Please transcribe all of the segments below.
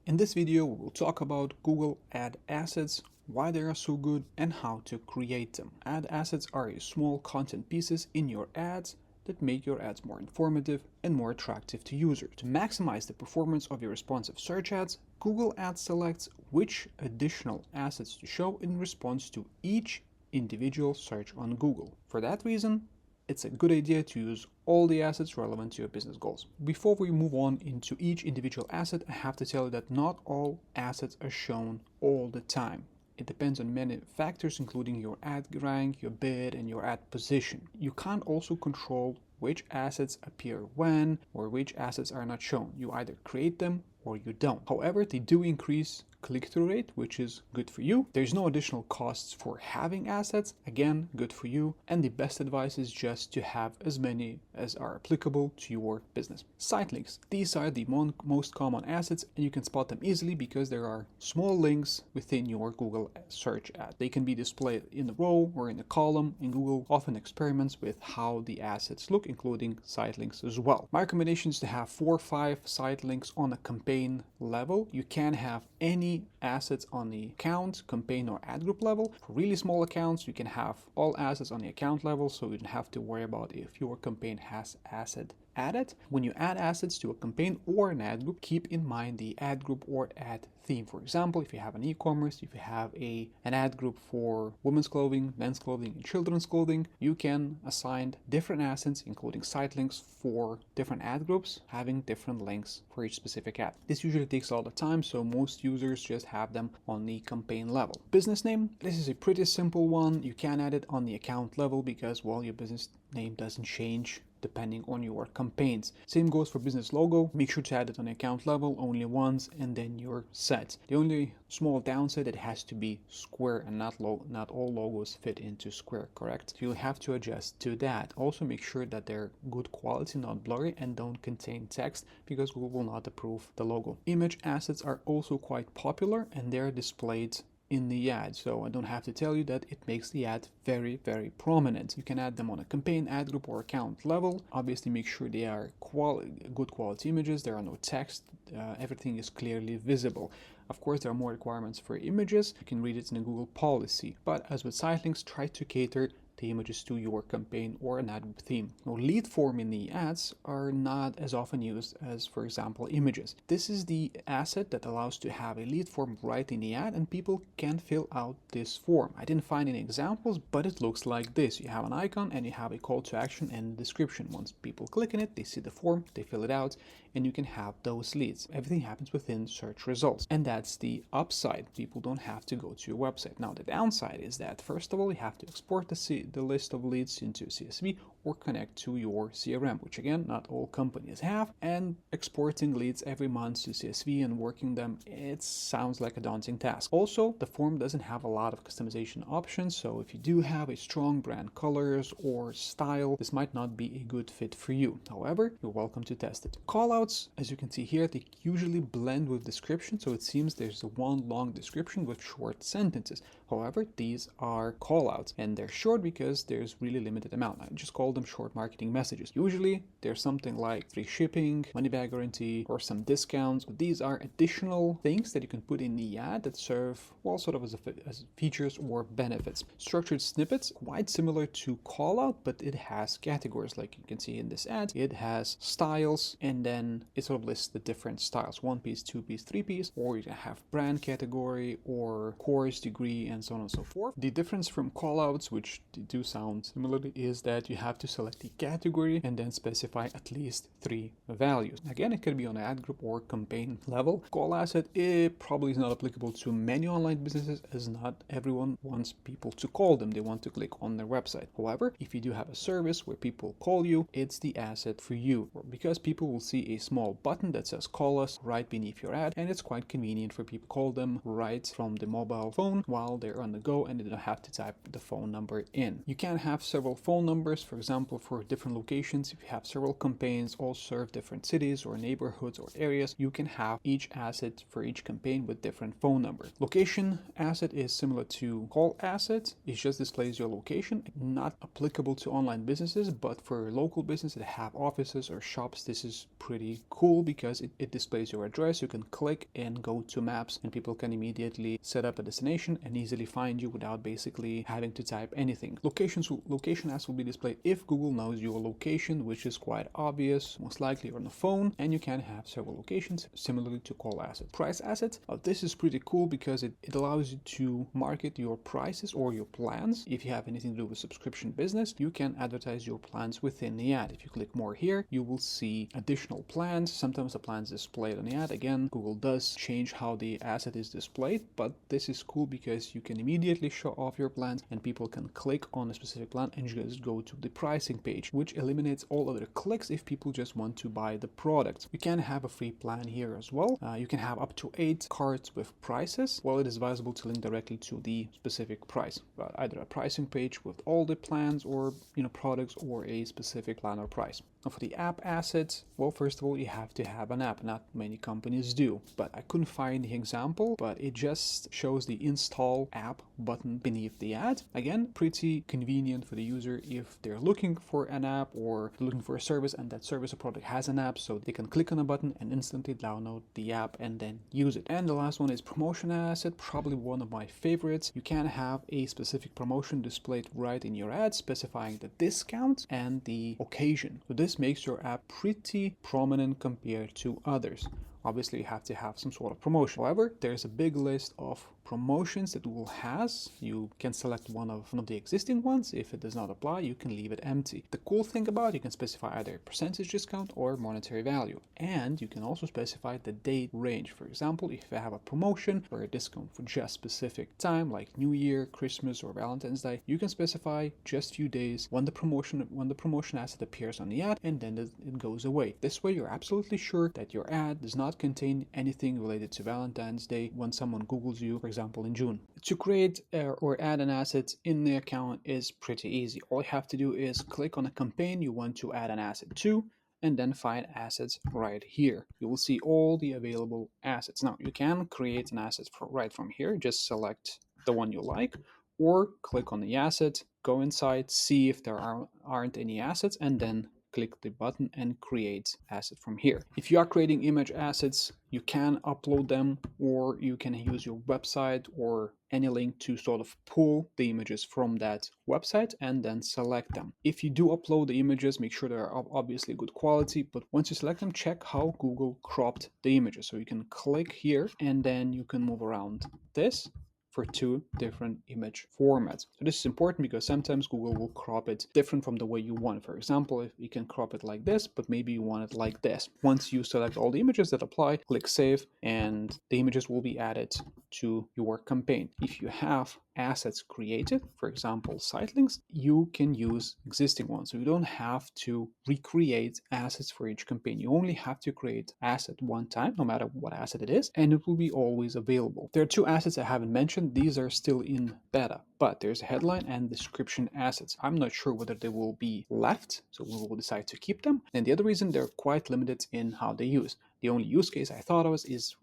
In this video, we will talk about Google Ad Assets, why they are so good, and how to create them. Ad assets are small content pieces in your ads that make your ads more informative and more attractive to users. To maximize the performance of your responsive search ads, Google Ads selects which additional assets to show in response to each individual search on Google. For that reason, it's a good idea to use all the assets relevant to your business goals. Before we move on into each individual asset, I have to tell you that not all assets are shown all the time. It depends on many factors, including your ad rank, your bid, and your ad position. You can't also control which assets appear when or which assets are not shown. You either create them or you don't. However, they do increase click-through rate, which is good for you. There's no additional costs for having assets, again, good for you. And the best advice is just to have as many as are applicable to your business. Sitelinks. These are the most common assets, and you can spot them easily because there are small links within your Google search ad. They can be displayed in a row or in a column, and Google often experiments with how the assets look, including sitelinks as well. My recommendation is to have 4 or 5 sitelinks on a campaign level. You can have any assets on the account, campaign, or ad group level. For really small accounts, you can have all assets on the account level, so you don't have to worry about if your campaign has asset added. When you add assets to a campaign or an ad group, keep in mind the ad group or ad theme. For example, if you have an e-commerce, if you have an ad group for women's clothing, men's clothing, and children's clothing, you can assign different assets, including site links for different ad groups, having different links for each specific ad. This usually takes a lot of time, so most users just have them on the campaign level. Business name, this is a pretty simple one. You can add it on the account level because, well, your business name doesn't change depending on your campaigns. Same goes for business logo. Make sure to add it on the account level only once, and then you're set. The only small downside, it has to be square, and not all logos fit into square, correct? So you'll have to adjust to that. Also make sure that they're good quality, not blurry, and don't contain text because Google will not approve the logo. Image assets are also quite popular, and they're displayed in the ad, so I don't have to tell you that it makes the ad very, very prominent. You can add them on a campaign, ad group, or account level. Obviously, make sure they are good quality images. There are no text. Everything is clearly visible. Of course, there are more requirements for images. You can read it in a Google policy. But as with sitelinks, try to cater the images to your campaign or an ad group theme. Now, lead form in the ads are not as often used as, for example, images. This is the asset that allows to have a lead form right in the ad, and people can fill out this form. I didn't find any examples, but it looks like this. You have an icon and you have a call to action and description. Once people click on it, they see the form, they fill it out, and you can have those leads. Everything happens within search results, and that's the upside. People don't have to go to your website. Now, the downside is that, first of all, you have to export the list of leads into CSV or connect to your CRM, which again, not all companies have, and exporting leads every month to CSV and working them, it sounds like a daunting task. Also, the form doesn't have a lot of customization options, so if you do have a strong brand colors or style, this might not be a good fit for you. However, you're welcome to test it. Callouts, as you can see here, they usually blend with description, so it seems there's one long description with short sentences. However, these are callouts, and they're short because there's really limited amount. I just call them short marketing messages. Usually there's something like free shipping, money back guarantee, or some discounts. These are additional things that you can put in the ad that serve, well, sort of as features or benefits. Structured snippets, quite similar to callout, but it has categories like you can see in this ad. It has styles, and then it sort of lists the different styles: 1-piece, 2-piece, 3-piece, or you can have brand category or course, degree, and so on and so forth. The difference from callouts, which do sound similarly, is that you have to select the category and then specify at least 3 values. Again, it could be on ad group or campaign level. Call asset, it probably is not applicable to many online businesses, as not everyone wants people to call them. They want to click on their website. However, if you do have a service where people call you, it's the asset for you, because people will see a small button that says call us right beneath your ad, and it's quite convenient for people to call them right from the mobile phone while they're on the go and they don't have to type the phone number in. in. You can have several phone numbers, for example, for different locations. If you have several campaigns all serve different cities or neighborhoods or areas, you can have each asset for each campaign with different phone numbers. Location asset is similar to call asset. It just displays your location, not applicable to online businesses, but for local businesses that have offices or shops, this is pretty cool because it displays your address. You can click and go to maps and people can immediately set up a destination and easily find you without basically having to type anything. Location ads will be displayed if Google knows your location, which is quite obvious, most likely on the phone, and you can have several locations similarly to call assets. Price assets, this is pretty cool because it allows you to market your prices or your plans. If you have anything to do with subscription business, you can advertise your plans within the ad. If you click more here, you will see additional plans. Sometimes the plans displayed on the ad. Again, Google does change how the asset is displayed, but this is cool because you can immediately show off your plans and people can click on a specific plan and just go to the pricing page, which eliminates all other clicks if people just want to buy the product. You can have a free plan here as well. You can have up to 8 cards with prices. Well, it is advisable to link directly to the specific price, but either a pricing page with all the plans or products or a specific plan or price. Now for the app assets, well, first of all, you have to have an app. Not many companies do, but I couldn't find the example, but it just shows the install app button beneath the ad. Again, pretty convenient for the user if they're looking for an app or looking for a service and that service or product has an app, so they can click on a button and instantly download the app and then use it. And the last one is promotion asset, probably one of my favorites. You can have a specific promotion displayed right in your ad, specifying the discount and the occasion. So this makes your app pretty prominent compared to others. Obviously, you have to have some sort of promotion. However, there's a big list of promotions that Google has. You can select one of the existing ones. If it does not apply, you can leave it empty. The cool thing about it, you can specify either percentage discount or monetary value. And you can also specify the date range. For example, if you have a promotion or a discount for just specific time, like New Year, Christmas, or Valentine's Day, you can specify just few days when the promotion asset appears on the ad, and then it goes away. This way, you're absolutely sure that your ad does not contain anything related to Valentine's Day when someone Googles you, for example, in June. To create or add an asset in the account is pretty easy. All you have to do is click on a campaign you want to add an asset to, and then find assets right here. You will see all the available assets. Now, you can create an asset right from here. Just select the one you like, or click on the asset, go inside, see if there aren't any assets, and then click the button and create asset from here. If you are creating image assets, you can upload them, or you can use your website or any link to sort of pull the images from that website and then select them. If you do upload the images, make sure they're obviously good quality, but once you select them, check how Google cropped the images. So you can click here and then you can move around this for 2 different image formats. So this is important because sometimes Google will crop it different from the way you want. For example, if you can crop it like this, but maybe you want it like this. Once you select all the images that apply, click save, and the images will be added to your campaign. If you have assets created, for example, Sitelinks, you can use existing ones. So you don't have to recreate assets for each campaign. You only have to create asset one time, no matter what asset it is, and it will be always available. There are 2 assets I haven't mentioned. These are still in beta, but there's a headline and description assets. I'm not sure whether they will be left, so we will decide to keep them. And the other reason, they're quite limited in how they use. The only use case I thought of is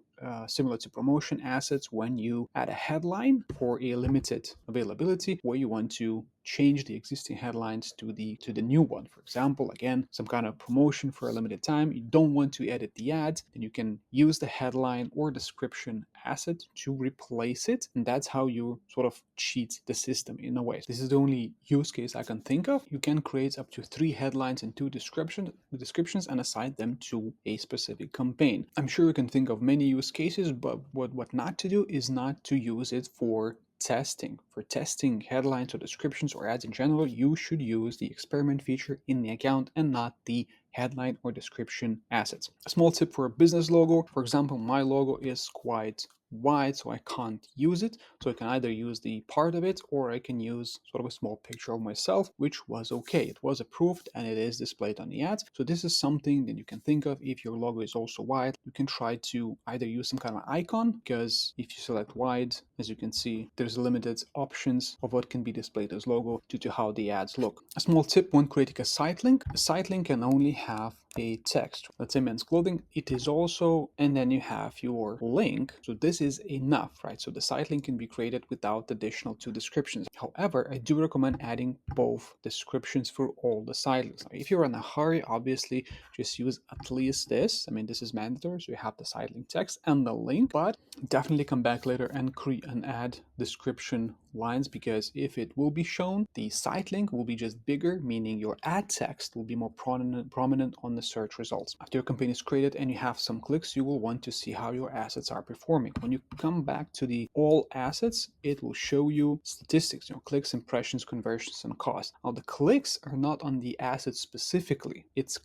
similar to promotion assets when you add a headline for a limited availability where you want to change the existing headlines to the new one. For example, again, some kind of promotion for a limited time. You don't want to edit the ad, then you can use the headline or description asset to replace it, and that's how you sort of cheat the system in a way. This is the only use case I can think of. You can create up to 3 headlines and 2 descriptions and assign them to a specific campaign. I'm sure you can think of many use cases, but what not to do is not to use it for testing. For testing headlines or descriptions or ads in general, you should use the experiment feature in the account and not the headline or description assets. A small tip for a business logo. For example, my logo is quite wide, so I can't use it. So I can either use the part of it, or I can use sort of a small picture of myself, which was okay. It was approved and it is displayed on the ads. So this is something that you can think of. If your logo is also wide, you can try to either use some kind of icon, because if you select wide, as you can see, there's limited options of what can be displayed as logo due to how the ads look. A small tip when creating a site link can only have a text. Let's say men's clothing, it is also, and then you have your link. So this is enough, right? So the site link can be created without additional two descriptions. However, I do recommend adding both descriptions for all the site links. Now, if you're in a hurry, obviously just use at least this. I mean, this is mandatory, so you have the site link text and the link, but definitely come back later and create and add description lines, because if it will be shown, the site link will be just bigger, meaning your ad text will be more prominent on the search results. After your campaign is created and you have some clicks, you will want to see how your assets are performing. When you come back to the all assets, it will show you statistics, clicks, impressions, conversions, and cost. Now the clicks are not on the assets specifically. It's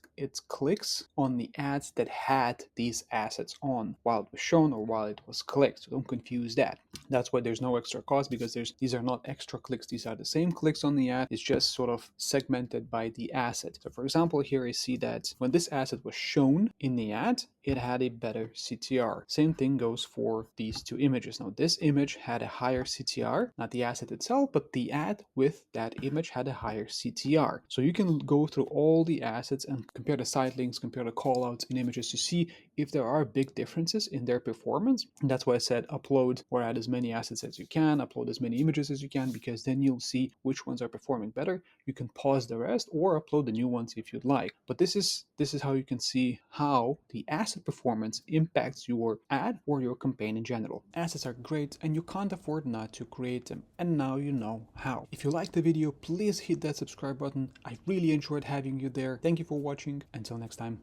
clicks on the ads that had these assets on while it was shown or while it was clicked. So don't confuse that. That's why there's no extra cost, because these are not extra clicks. These are the same clicks on the ad. It's just sort of segmented by the asset. So for example, here I see that when this asset was shown in the ad, it had a better CTR. Same thing goes for these two images. Now this image had a higher CTR, not the asset itself, but the ad with that image had a higher CTR. So you can go through all the assets and compare the site links, compare the callouts in images to see if there are big differences in their performance. And that's why I said upload or add as many assets as you can, upload as many images as you can, because then you'll see which ones are performing better. You can pause the rest or upload the new ones if you'd like. But this is how you can see how the asset performance impacts your ad or your campaign in general. Assets are great and you can't afford not to create them, and now you know how. If you liked the video, please hit that subscribe button. I really enjoyed having you there. Thank you for watching. Until next time.